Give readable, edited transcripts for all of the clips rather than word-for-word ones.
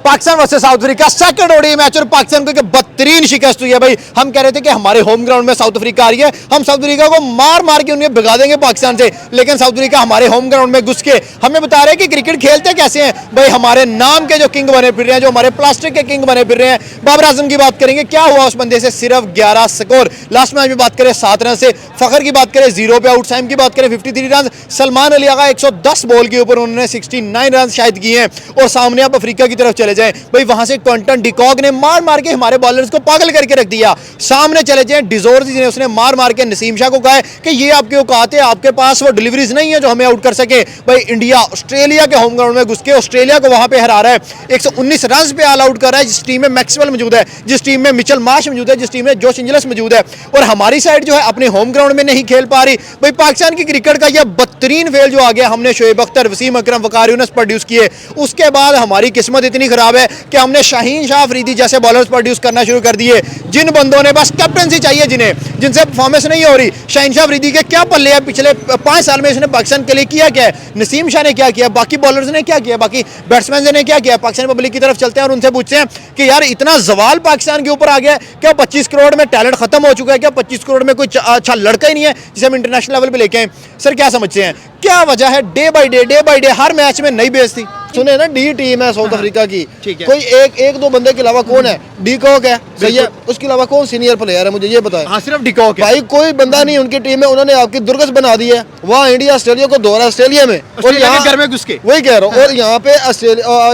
Pakistan versus south Africa second ODI match और पाकिस्तान को बदतरीन शिकस्त हुई है भाई। हम कह रहे थे कि हमारे होम ग्राउंड में साउथ अफ्रीका आ रही है, हम साउथ अफ्रीका को मार मार के उन्हें भगा देंगे पाकिस्तान से, लेकिन साउथ अफ्रीका हमारे होम ग्राउंड में घुस के हमें बता रहे हैं कि क्रिकेट खेलते कैसे हैं भाई। हमारे नाम के जो किंग बने फिर रहे हैं, जो हमारे प्लास्टिक के किंग बने फिर रहे हैं, बाबर आजम की बात करेंगे, क्या हुआ उस बंदे से, सिर्फ 11 स्कोर। लास्ट मैच में बात करें 7 रन से, फखर की बात करें 0 पे आउट, सैम की बात करें 53 रन, सलमान अली आगा 110 बॉल के ऊपर उन्होंने 69 रन शायद किए हैं। और सामने आप अफ्रीका की तरफ चले जाएं भाई, वहां से क्विंटन डिकॉक ने मार मार के हमारे बॉलर्स को पागल करके रख दिया। सामने चले जाएं डिजोर ने उसने मार मार के नसीम शाह को कहा है कि ये आपके औकात है, आपके पास वो डिलीवरीज नहीं है जो हमें आउट कर सके। भाई इंडिया ऑस्ट्रेलिया के होम ग्राउंड में घुस के ऑस्ट्रेलिया को वहां पे हरा रहा है, 119 रन पे ऑल आउट कर रहा है, जिस टीम में मैक्सवेल मौजूद है, जिस टीम में मिचेल मार्श मौजूद है, जिस टीम में जोश एंजल्स मौजूद है। और हमारी साइड जो है अपने होम ग्राउंड में नहीं खेल पा रही। भाई पाकिस्तान की क्रिकेट का यह बदतरीन फेल जो आ गया, हमने शोएब अख्तर, वसीम अकरम, वकार यूनुस प्रोड्यूस किए, उसके बाद हमारी किस्मत इतनी खराब है कि हमने शाहीन शाह अफरीदी जैसे बॉलर्स प्रोड्यूस करना शुरू कर दिए, जिन बंदों ने बस कैप्टनसी चाहिए, जिनसे परफॉर्मेंस नहीं हो रही। शाहीन शाह अफरीदी के क्या पल्ले है, पिछले 5 साल में इसने पाकिस्तान के लिए किया क्या है, नसीम शाह ने क्या किया, बाकी बॉलर्स ने क्या किया, बाकी बैट्समैन ने क्या किया। पाकिस्तान पब्लिक की तरफ चलते हैं और उनसे पूछते हैं कि यार इतना जवाल पाकिस्तान के ऊपर आ गया है, क्या 25 करोड़ में टैलेंट खत्म हो चुका है, क्या 25 करोड़ में कोई अच्छा लड़का ही नहीं है जिसे हम इंटरनेशनल लेवल पे लेके आए। सर क्या समझते हैं, क्या वजह है day by day her match में नई बेइज्जती। सुने ना, डी टीम है साउथ अफ्रीका की, ठीक है। कोई एक दो बंदे के अलावा कौन है, डिकॉक है, सही है, उसके अलावा कौन सीनियर प्लेयर है, मुझे ये बताएं। हाँ सिर्फ डिकॉक है भाई, कोई बंदा नहीं उनकी टीम में, उन्होंने आपकी दुर्गस बना दी है। वहाँ इंडिया ऑस्ट्रेलिया को दौरा ऑस्ट्रेलिया में, और यहाँ घर में घुस के वही कह रहा हूँ। और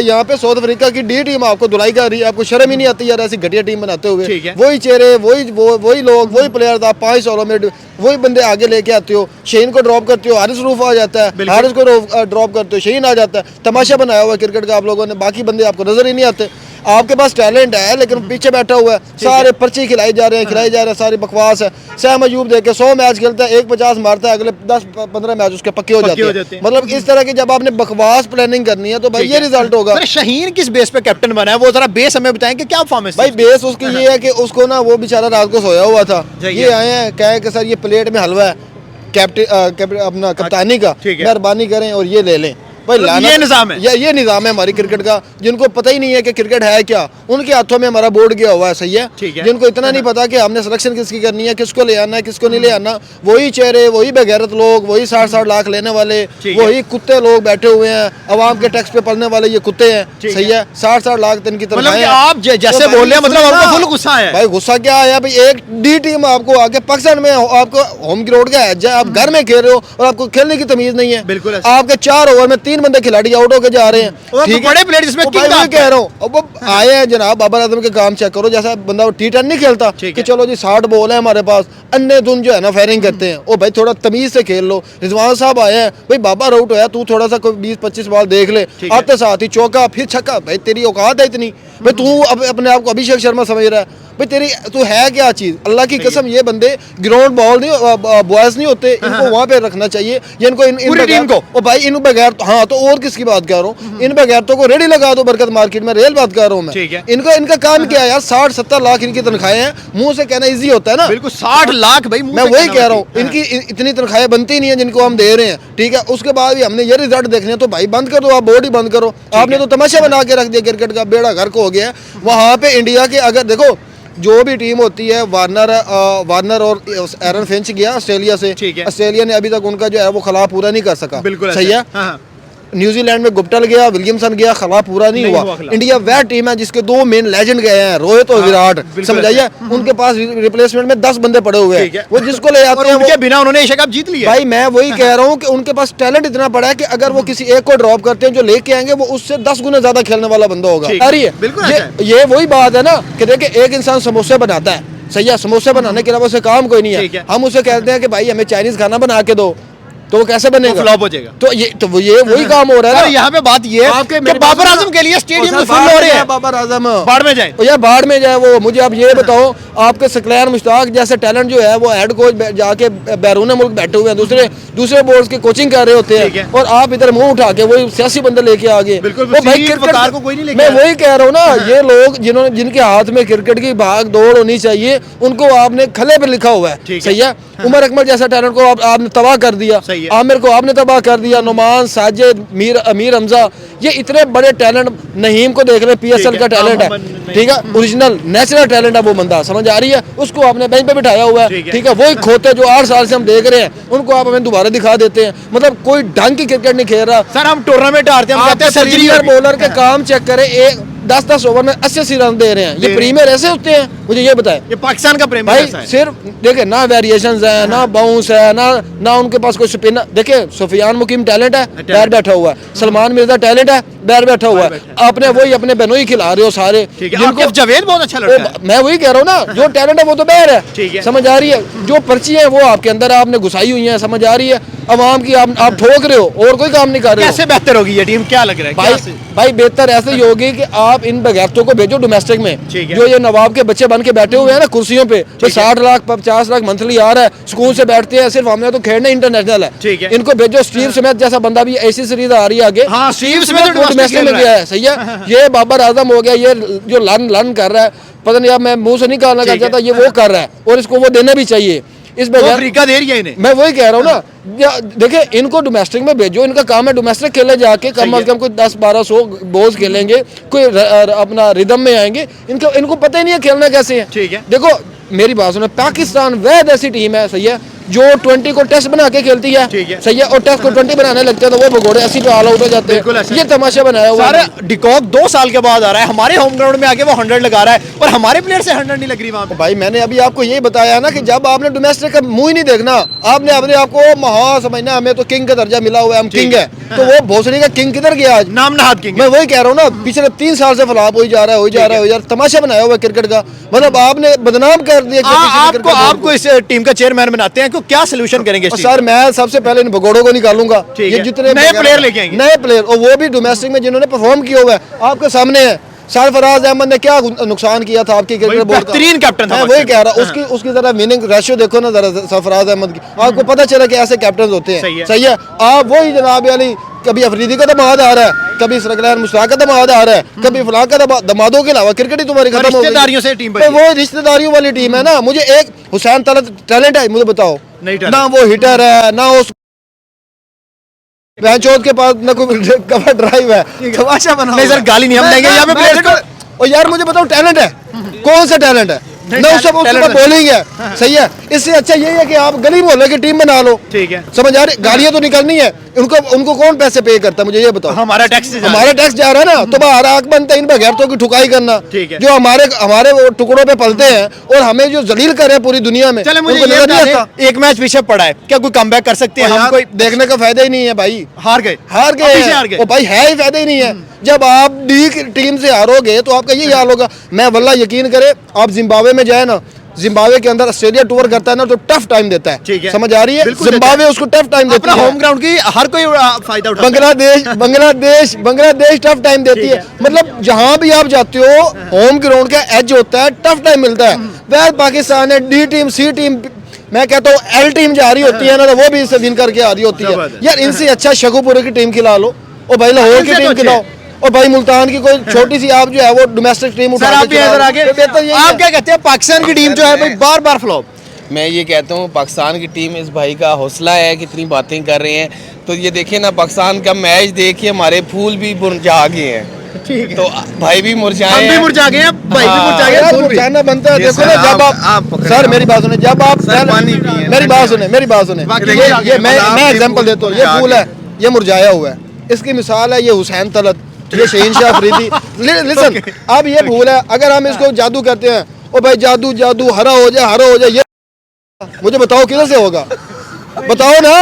यहाँ पे साउथ अफ्रीका की डी टीम आपको धुलाई कर रही है, आपको शर्म ही नहीं आती यार ऐसी घटिया टीम बनाते हुए। वही चेहरे, वही लोग, वही प्लेयर, आप 5 सालों में वही बंदे आगे लेके आते हो। शहीन को ड्रॉप करते हो, हारिस रूफ आ जाता है, हारिस को ड्रॉप करते हो, शहीन आ जाता है। तमाशा बनाया हुआ है क्रिकेट का आप लोगों ने, बाकी बंदे आपको नजर ही नहीं आते। आपके पास टैलेंट है लेकिन पीछे बैठा हुआ है, सारे पर्ची खिलाई जा रहे हैं, सारी बकवास है। सैम अयूब देखे 100 मैच खेलता है, 150 मारता है, अगले 10-15 मैच उसके पक्के हो जाते हैं। मतलब इस तरह की जब आपने बकवास प्लानिंग करनी है तो भाई ये रिजल्ट होगा। शहीन किस बेस पे कैप्टन बना है, वो जरा बेस हमें बताएं कि क्या परफॉर्मेंस। भाई बेस उसकी ये है कि उसको ना, वो बेचारा रात को सोया हुआ था, ये आए हैं कहे कि सर ये प्लेट में हलवा है कैप्टन अपना कप्तानी का, मेहरबानी करें और ये ले लें। भाई ये निजाम है, ये निजाम है हमारी क्रिकेट का। जिनको पता ही नहीं है कि क्रिकेट है क्या, उनके हाथों में हमारा बोर्ड गया हुआ है, सही है। जिनको इतना नहीं पता कि हमने सिलेक्शन किसकी करनी है, किसको ले आना है, किसको नहीं ले आना, वही चेहरे, वही बेगैरत लोग, वही 60-60 लाख लेने वाले, वही कुत्ते लोग बैठे हुए हैं, अवाम के टैक्स पे पलने वाले ये कुत्ते हैं, सही है। 60-60 लाख दिन की तरफ आप जैसे बोल रहे हैं, मतलब आपको फुल गुस्सा है। भाई गुस्सा क्या आया भाई, एक डी टीम आपको आके पाकिस्तान में आपको होम ग्राउंड का है, आप घर में खेल रहे हो और आपको खेलने की तमीज नहीं है। बिल्कुल आपके 4 ओवर में 3 बंदे खिलाड़ी आउट होकर जा रहे हैं, ठीक है, बड़े प्लेयर जिसमें किंग कह रहा हूँ। अब आए हैं जनाब, बाबर आजम के काम चेक करो, जैसा बंदा T10 नहीं खेलता कि चलो जी 60 बॉल है हमारे पास, अन्य धुन जो है ना फायरिंग करते हैं। ओ भाई थोड़ा तमीज से खेल लो। रिजवान साहब आए हैं, भाई बाबर आउट होया, तू थोड़ा सा 20-25 बॉल देख ले, आते साथ ही चौका फिर छक्का। भाई तेरी औकात है इतनी, भाई तू अपने आप को अभिषेक शर्मा समझ रहा है, भाई तेरी तू है क्या चीज। अल्लाह की कसम ये बंदे ग्राउंड बॉल नहीं, बॉयज नहीं होते, इनको वहाँ पे रखना चाहिए। ये इनको इन टीम को, ओ भाई इन बगैर, हाँ तो और किसकी बात कर रहा हूँ, इन बगैर तो को रेडी लगा दो बरकत मार्केट में, रेल बात कर रहा हूँ मैं। इनका काम क्या है यार, 60-70 लाख इनकी तनख्वाहें हैं, मुंह से कहना इजी होता है ना। बिल्कुल 60 लाख भाई, मैं वही कह रहा हूँ, इनकी इतनी तनख्वाहें बनती नहीं है जिनको हम दे रहे हैं, ठीक है। उसके बाद भी हमने ये रिजल्ट देखने हैं, तो भाई बंद कर दो, आप बोर्ड ही बंद करो। आपने तो तमाशा बना के रख दिया क्रिकेट का, बेड़ा गर्क हो गया है। वहाँ पे इंडिया के अगर देखो जो भी टीम होती है, वार्नर और एरन फिंच गया ऑस्ट्रेलिया से, ऑस्ट्रेलिया ने अभी तक उनका जो है वो खिला पूरा नहीं कर सका, सही है। न्यूजीलैंड में गुप्टल गया, विलियमसन गया, खिला पूरा नहीं हुआ। इंडिया वह टीम है जिसके 2 मेन लेजेंड गए हैं, रोहित और विराट, समझाइए। उनके पास रिप्लेसमेंट में 10 बंदे पड़े हुए हैं, वो जिसको ले आते हैं उनके बिना उन्होंने एशिया कप जीत लिया। भाई मैं वही कह रहा हूँ कि उनके पास टैलेंट इतना बड़ा है कि अगर वो किसी एक को ड्रॉप करते हैं, जो लेके आएंगे वो उससे 10 गुना ज्यादा खेलने वाला बंदा होगा। ये वही बात है ना कि देखिए एक इंसान समोसे बनाता है, सही है, समोसे बनाने के अलावा उसे काम कोई नहीं है। हम उसे कहते हैं कि भाई हमें चाइनीज खाना बना के दो, तो वो कैसे बनेगा, फ्लॉप हो जाएगा। तो ये वही काम हो रहा है। यहाँ पे बात ये है कि बाबर आजम के लिए स्टेडियम में फुल हो रहे हैं, बाबर आजम बाढ़ में जाए या बाढ़ में जाए। वो मुझे आप ये बताओ, आपके सकलैन मुश्ताक जैसे टैलेंट जो है वो हेड कोच जाके बैरून मुल्क बैठे हुए हैं, दूसरे बोर्ड की कोचिंग कर रहे होते हैं, और आप इधर मुंह उठा के वही सियासी बंदे लेके आ गए। मैं वही कह रहा हूँ ना, ये लोग जिनके हाथ में क्रिकेट की भाग दौड़ होनी चाहिए, उनको आपने खले पे लिखा हुआ है, सही है। उमर अकमल जैसा टैलेंट को आपने तबाह कर दिया, सही है। आमिर को आपने तबाह कर दिया, नुमान, साजिद, अमीर हमजा, ये इतने बड़े टैलेंट, नहीम को देख रहे PSL का टैलेंट है, ठीक है, ओरिजिनल नेचुरल टैलेंट है वो बंदा, समझ आ रही है, उसको आपने बेंच पे बिठाया हुआ है, ठीक है, वही खोते जो 8 साल से हम देख रहे हैं, उनको आप हमें दोबारा दिखा देते हैं, मतलब कोई ढंग की क्रिकेट नहीं खेल रहा। सर हम टूर्नामेंट हारते हैं, हम कहते हैं सर्जरी बॉलर के काम चेक करें, एक 10-10 ओवर में 80-80 रन दे रहे हैं, ये प्रीमियर ऐसे होते हैं? मुझे ये बताएं। ये पाकिस्तान का प्रेमी ऐसा भाई है। सिर्फ देखे ना वेरिएशंस है, ना बाउंस है, ना उनके पास कोई स्पिन। देखे सुफियान मुकीम टैलेंट है, बाहर बैठा हुआ है, सलमान मिर्जा टैलेंट है, बाहर बैठा हुआ है, आपने वही अपने बहनों खिला रहे हो सारे, जिनको जावेद बहुत अच्छा लगता है। मैं वही कह रहा हूँ ना, जो टैलेंट है वो तो बाहर ठीक है। है, समझ आ रही है, जो पर्ची है वो आपके अंदर आपने घुसाई हुई है, समझ आ रही है, अवाम की आप ठोक रहे हो और कोई काम नहीं कर रहे हो। कैसे बेहतर होगी ये टीम, क्या लग रहा है? भाई बेहतर ऐसे ही होगी कि आप इन बगैरतों को भेजो डोमेस्टिक में, ठीक है। जो ये नवाब के बच्चे बन के बैठे हुए हैं ना कुर्सियों पे, तो 60 लाख 50 लाख मंथली आ रहा है, स्कूल से बैठते हैं, सिर्फ हमने तो खेलना इंटरनेशनल ठीक है। है, इनको भेजो। स्टीव स्मिथ जैसा बंदा भी ऐसी सीरीज आ रही है आगे, हाँ, स्टीव स्मिथ तो डोमेस्टिक में गया है, सही है। ये बाबर आजम हो गया, ये जो लन कर रहा है, पता नहीं, अब मैं मुंह से नहीं कहना चाहता, ये वो कर रहा है और इसको वो देना भी चाहिए। इस बगैर अफ्रीका दे रही है इन्हें। मैं वही कह रहा हूँ ना, देखिए इनको डोमेस्टिक में भेजो, इनका काम है डोमेस्टिक खेले जाके कम से कम कोई 10-1200 बॉल्स खेलेंगे, कोई अपना रिदम में आएंगे, इनको पता ही नहीं है खेलना कैसे है। ठीक है। देखो मेरी बात सुनो, पाकिस्तान वैद ऐसी टीम है, सही है, जो 20 को टेस्ट बना के खेलती है, ठीक है। सही है, और टेस्ट को 20 बनाने लगते हैं तो वो भगोड़े 80 पे ऑल आउट हो जाते हैं। ये तमाशा बनाया हुआ सारे है। डिकॉक 2 साल के बाद आ रहा है हमारे होम ग्राउंड में आके, वो 100 लगा रहा है और हमारे प्लेयर से 100 नहीं लग रही वहां पे। भाई मैंने अभी आपको यही बताया ना कि जब आपने डोमेस्टिक का मुंह ही नहीं देखना, आपने अपने आप को महा समझना, हमें तो किंग का दर्जा मिला हुआ है, हम किंग है, तो वो भोसड़ी का किंग किधर गया आज? नाम नहाद किंग। मैं वही कह रहा हूँ ना, पिछले 3 साल से फ्लॉप हो जा रहा है, तमाशा बनाया हुआ है क्रिकेट का, मतलब आपने बदनाम कर दिया। आपको इस टीम का चेयरमैन बनाते हैं, क्या सोल्यूशन करेंगे इस टीम सर मैं सबसे पहले इन भगोड़ों को निकालूंगा, ये जितने नए प्लेयर लेके आएंगे, नए प्लेयर, और वो भी डोमेस्टिक में जिन्होंने परफॉर्म किया हुआ है, आपके सामने है। सरफराज अहमद ने क्या नुकसान किया था आपकी क्रिकेट बोर्ड का? बेहतरीन कैप्टन था। मैं वही कह रहा हूँ, उसकी जरा विनिंग रेशियो देखो ना जरा सरफराज अहमद की, आपको पता चला कि ऐसे कैप्टन होते हैं, सही है। आप वही जनाब अली, कभी अफरीदी का दमाद आ रहा है, कभी सरगलैन मुश्ताक का दमाद आ रहा है, कभी फलां का दमादों के अलावा क्रिकेट ही तुम्हारी खत्म हो गई। रिश्तेदारियों से टीम तो वो रिश्तेदारियों वाली टीम है ना। मुझे एक हुसैन तलत टैलेंट है, मुझे बताओ, ना वो हिटर है, ना उस के पास ना कोई कवर ड्राइव है, तमाशा बना। नहीं सर, गाली नहीं हम देंगे यहाँ पे प्लेयर्स को। और यार मुझे बताओ टैलेंट है, कौन सा टैलेंट है? ना उसके बॉलिंग है, सही है। इससे अच्छा यही है कि आप गली मोहल्ले की टीम बना लो, ठीक है, समझ आ रही? गालियां तो निकलनी है, उनको कौन पैसे पे करता है? मुझे ये बताओ। हमारा टैक्स जा रहा है ना, तो बाहर आग बनता है इन बगैरतों की ठुकाई करना, जो हमारे वो टुकड़ों पे पलते हैं और हमें जो जलील कर रहे हैं पूरी दुनिया में। चले मुझे ये बता, एक मैच पीछे पड़ा है, क्या कोई कमबैक कर सकते हैं हम? कोई देखने का फायदा ही नहीं है भाई, हार गए ओ भाई, है ही फायदा ही नहीं है। जब आप डी टीम से हारोगे तो आपका यही हाल होगा। मैं वल्लाह यकीन करे, आप जिम्बाब्वे में जाए ना, जिम्बाब्वे के अंदर ऑस्ट्रेलिया टूर करता है ना, तो टफ टाइम देता है, ठीक है, समझ आ रही है? जिम्बाब्वे उसको टफ टाइम देता है, होम ग्राउंड की हर कोई फायदा उठाता है। बांग्लादेश टफ टाइम देती है, मतलब जहां भी आप जाते हो होम ग्राउंड का एज होता है, टफ टाइम मिलता है। वह पाकिस्तान है, डी टीम, सी टीम, मैं कहता हूँ एल टीम जा रही होती है ना, तो वो भी इससे विन करके आ रही होती है। यार इनसे अच्छा शकुपुरे की टीम खिला लो, और भाई लाहौर की टीम खिलाओ, और भाई मुल्तान की कोई छोटी सी आप जो है वो डोमेस्टिक टीम उठा के आप क्या कहते हैं? पाकिस्तान की टीम जो है भाई बार फ्लॉप। मैं ये कहता हूँ पाकिस्तान की टीम, इस भाई का हौसला है, कितनी बातें कर रहे हैं, तो ये देखें ना, पाकिस्तान का मैच देखिए, हमारे फूल भी मुरझा गए हैं, ठीक, तो भाई भी मुरझाए, हम भी मुरझा गए हैं, भाई भी मुरझा गए हैं, मुरझाना बनता है। देखो ना, जब आप सर मेरी बात सुने, जब आप मेरी बात सुने, ये मैं एग्जांपल देता हूँ, ये फूल है, ये मुरझाया हुआ है, इसकी मिसाल है ये हुसैन तलत, ये शहीन शाह अफरीदी। लिसन, अब ये फूल है, अगर हम इसको जादू कहते हैं, ओ भाई जादू हरा हो जाए, ये मुझे बताओ किधर से होगा? बताओ ना,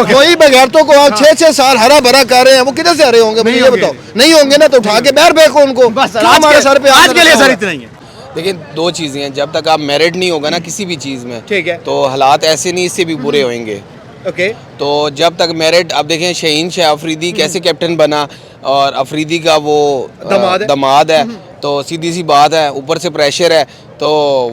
वही बगैरतों को आप 6-6 साल हरा भरा कर रहे हैं, वो किधर से हरे होंगे? मुझे ये बताओ। नहीं होंगे ना, तो उठा के बाहर फेंको उनको, हमारे सर पे। आज के लिए सर इतना ही है। देखिए 2 चीज़ें हैं, जब तक आप मेरिट नहीं होगा ना किसी भी चीज़ में, ठीक है, तो हालात ऐसे नहीं, इससे भी बुरे होंगे। ओके, तो जब तक मेरिट, आप देखें शहीन शाह अफरीदी कैसे कैप्टन बना, और अफरीदी का वो दमाद है, तो सीधी सी बात है, ऊपर से प्रेशर है, तो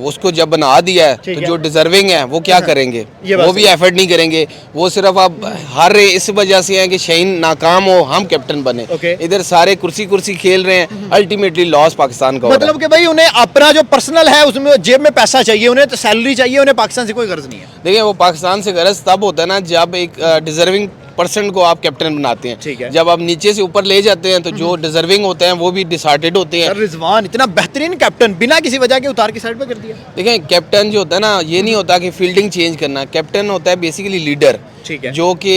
उसको जब बना दिया है तो जो डिजर्विंग है वो क्या करेंगे, वो भी एफर्ट नहीं करेंगे। वो सिर्फ अब हार रहे इस वजह से है कि शाहीन नाकाम हो, हम कैप्टन बने। इधर सारे कुर्सी कुर्सी खेल रहे हैं, अल्टीमेटली लॉस पाकिस्तान का हो रहा है। मतलब कि भाई उन्हें अपना जो पर्सनल है उसमें जेब में पैसा चाहिए, उन्हें तो सैलरी चाहिए, उन्हें पाकिस्तान से कोई गर्ज नहीं है। देखिए वो पाकिस्तान से गरज तब होता है ना जब एक डिजर्विंग पर्सन को आप कैप्टन बनाते हैं। जब आप नीचे से ऊपर ले जाते हैं तो जो डिजर्विंग होते हैं वो भी डिसहार्टेड होते हैं। सर रिजवान इतना बेहतरीन कैप्टन बिना किसी वजह के उतार के साइड पे कर दिया। देखिए कैप्टन जो होता है ना, ये नहीं होता कि फील्डिंग चेंज करना, कैप्टन होता है बेसिकली लीडर, जो कि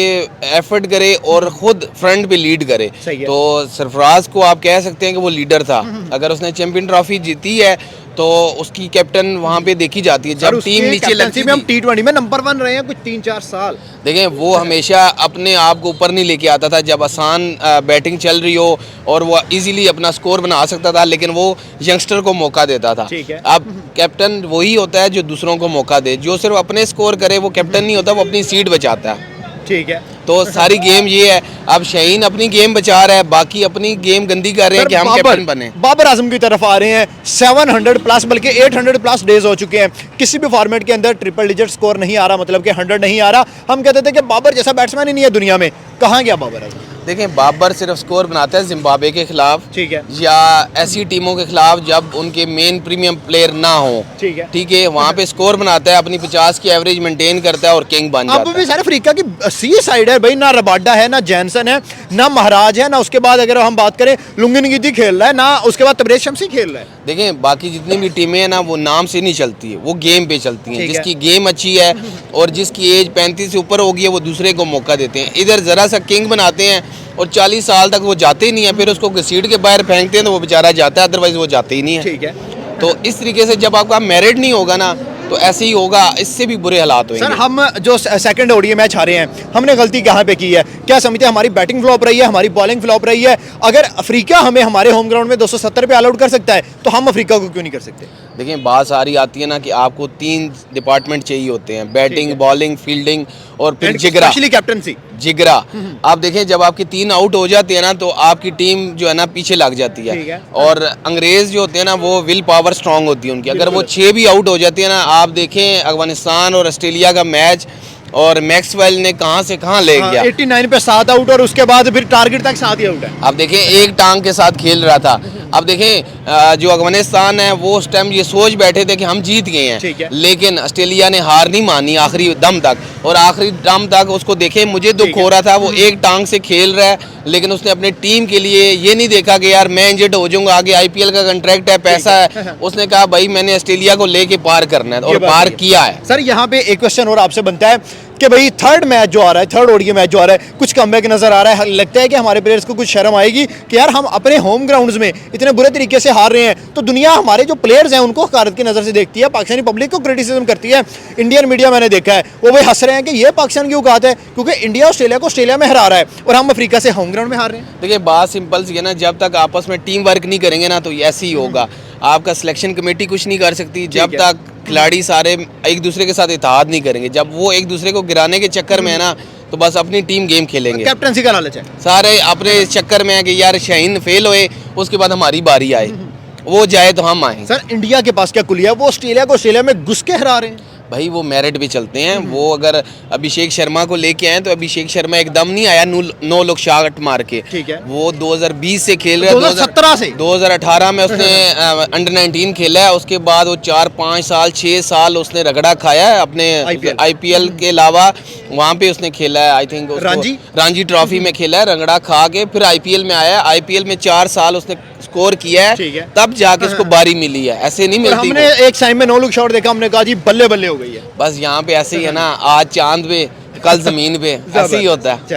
एफर्ट करे और खुद फ्रंट पे लीड करे। तो सरफराज को आप कह सकते हैं कि वो लीडर था। अगर उसने चैंपियन ट्रॉफी जीती है तो उसकी कैप्टन वहाँ पे देखी जाती है। जब टीम नीचे लगती है, हम T20 में नंबर 1 रहे हैं कुछ 3-4 साल। देखें वो हमेशा अपने आप को ऊपर नहीं लेके आता था। जब आसान बैटिंग चल रही हो और वो इजीली अपना स्कोर बना सकता था, लेकिन वो यंगस्टर को मौका देता था। अब कैप्टन वही होता है जो दूसरों को मौका दे। जो सिर्फ अपने स्कोर करे वो कैप्टन नहीं होता, वो अपनी सीट बचाता है। ठीक है, तो सारी गेम ये है। अब शाहीन अपनी गेम बचा रहा है, बाकी अपनी गेम गंदी कर रहे हैं कि हम कैप्टन बने। बाबर आजम की तरफ आ रहे हैं, 700 प्लस बल्कि 800 प्लस डेज हो चुके हैं, किसी भी फॉर्मेट के अंदर ट्रिपल डिजिट स्कोर नहीं आ रहा, मतलब कि 100 नहीं आ रहा। हम कहते थे कि बाबर जैसा बैट्समैन ही नहीं है दुनिया में। कहाँ गया बाबर आजम? देखें बाबर सिर्फ स्कोर बनाता है जिम्बाब्वे के खिलाफ, ठीक है, या ऐसी टीमों के खिलाफ जब उनके मेन प्रीमियम प्लेयर ना हो। ठीक है, वहाँ पे स्कोर बनाता है, अपनी 50 की एवरेज मेंटेन करता है और किंग बन जाता है। अब भी सारे अफ्रीका की सी साइड है भाई, ना रबाडा है, ना जैनसन है, ना महाराज है, ना उसके बाद अगर हम बात करें लुंगिनगिदी खेल रहा है, ना उसके बाद तबरेज शम्सी खेल रहा है। देखें बाकी जितनी भी टीमें हैं ना, वो नाम से नहीं चलती है, वो गेम पे चलती हैं। जिसकी गेम अच्छी है और जिसकी एज 35 से ऊपर होगी है, वो दूसरे को मौका देते हैं। इधर जरा सा किंग बनाते हैं और 40 साल तक वो जाते ही नहीं है, फिर उसको घसीट के बाहर फेंकते हैं तो वो बेचारा जाता है, अदरवाइज वो जाते ही नहीं है। ठीक है, तो इस तरीके से जब आपका मेरिट नहीं होगा ना, तो ऐसे ही होगा, इससे भी बुरे हालात होंगे। सर हम जो सेकंड ओडीआई मैच हारे हैं, हमने गलती कहाँ पे की है? क्या समझते हैं हमारी बैटिंग फ्लॉप रही है, हमारी बॉलिंग फ्लॉप रही है? अगर अफ्रीका हमें हमारे होम ग्राउंड में 270 पे ऑल आउट कर सकता है, तो हम अफ्रीका को क्यों नहीं कर सकते? देखिए बात सारी आती है ना कि आपको 3 डिपार्टमेंट चाहिए होते हैं, बैटिंग, बॉलिंग, फील्डिंग और फिर जिगरा, स्पेशली कैप्टनसी। जिगरा। आप देखें जब आपकी 3 आउट हो जाती है ना, तो आपकी टीम जो है ना पीछे लग जाती है। और अंग्रेज जो होते हैं ना, वो विल पावर स्ट्रांग होती है उनकी। अगर वो 6 भी आउट हो जाती है ना, आप देखें अफगानिस्तान और ऑस्ट्रेलिया का मैच, और मैक्सवेल ने कहां से कहां ले गया। 89 पे 7 आउट और उसके बाद फिर टारगेट तक 7 ही आउट है। अब देखें एक टांग के साथ खेल रहा था। अब देखें जो अफगानिस्तान है वो उस टाइम ये सोच बैठे थे कि हम जीत गए हैं, लेकिन ऑस्ट्रेलिया ने हार नहीं मानी आखिरी दम तक। और आखिरी दम तक उसको देखें, मुझे दुख हो रहा था, वो एक टांग से खेल रहा है, लेकिन उसने अपने टीम के लिए ये नहीं देखा कि यार मैं इंजर्ड हो जाऊंगा, आगे आईपीएल का कॉन्ट्रैक्ट है, पैसा है। उसने कहा भाई मैंने ऑस्ट्रेलिया को लेके पार करना है, और पार किया है। सर यहाँ पे एक क्वेश्चन और आपसे बनता है कि भाई थर्ड मैच जो आ रहा है, थर्ड ओडीआई मैच जो आ रहा है, कुछ कमबैक नजर आ रहा है। लगता है कि हमारे प्लेयर्स को कुछ शर्म आएगी कि यार हम अपने होम ग्राउंड्स में इतने बुरे तरीके से हार रहे हैं, तो दुनिया हमारे जो प्लेयर्स हैं उनको हकारत की नज़र से देखती है, पाकिस्तानी पब्लिक को क्रिटिसिज्म करती है। इंडियन मीडिया मैंने देखा है वो भाई हंस रहे हैं कि ये पाकिस्तान की औकात है, क्योंकि इंडिया ऑस्ट्रेलिया को ऑस्ट्रेलिया में हरा रहा है और हम अफ्रीका से होम ग्राउंड में हार रहे हैं। देखिए बात सिंपल सी है ना, जब तक आपस में टीम वर्क नहीं करेंगे ना, तो ऐसे ही होगा। आपका सिलेक्शन कमेटी कुछ नहीं कर सकती जब तक खिलाड़ी सारे एक दूसरे के साथ इत्तेहाद नहीं करेंगे। जब वो एक दूसरे को गिराने के चक्कर में है ना, तो बस अपनी टीम गेम खेलेंगे। कैप्टनसी का लालच है, सारे अपने चक्कर में है कि यार शाहीन फेल हुए, उसके बाद हमारी बारी आए, वो जाए तो हम आए। सर इंडिया के पास क्या कुलिया, वो ऑस्ट्रेलिया को ऑस्ट्रेलिया में घुस के हरा रहे हैं। भाई वो मेरिट पे चलते हैं। वो अगर अभिषेक शर्मा को लेके आए तो अभिषेक शर्मा एकदम नहीं आया 9 लोग शॉट मार के। ठीक है, वो 2020 से खेल रहा है, 2017 से 2018 में उसने अंडर 19 खेला है। उसके बाद वो 4-5 साल 6 साल उसने रगड़ा खाया है अपने आईपीएल के अलावा। वहाँ पे उसने खेला है, आई थिंक रांझी ट्रॉफी में खेला है, रगड़ा खा के फिर आईपीएल में आया। आईपीएल में 4 साल उसने स्कोर किया है, तब जाके उसको बारी मिली है, ऐसे नहीं मिलती। हमने एक साइड में 9 लोग शॉट देखा, हमने कहा जी बल्ले बल्ले हो गई है। बस यहाँ पे ऐसे ही है ना, आज चांद पे कल जमीन पे, ऐसे ही होता है।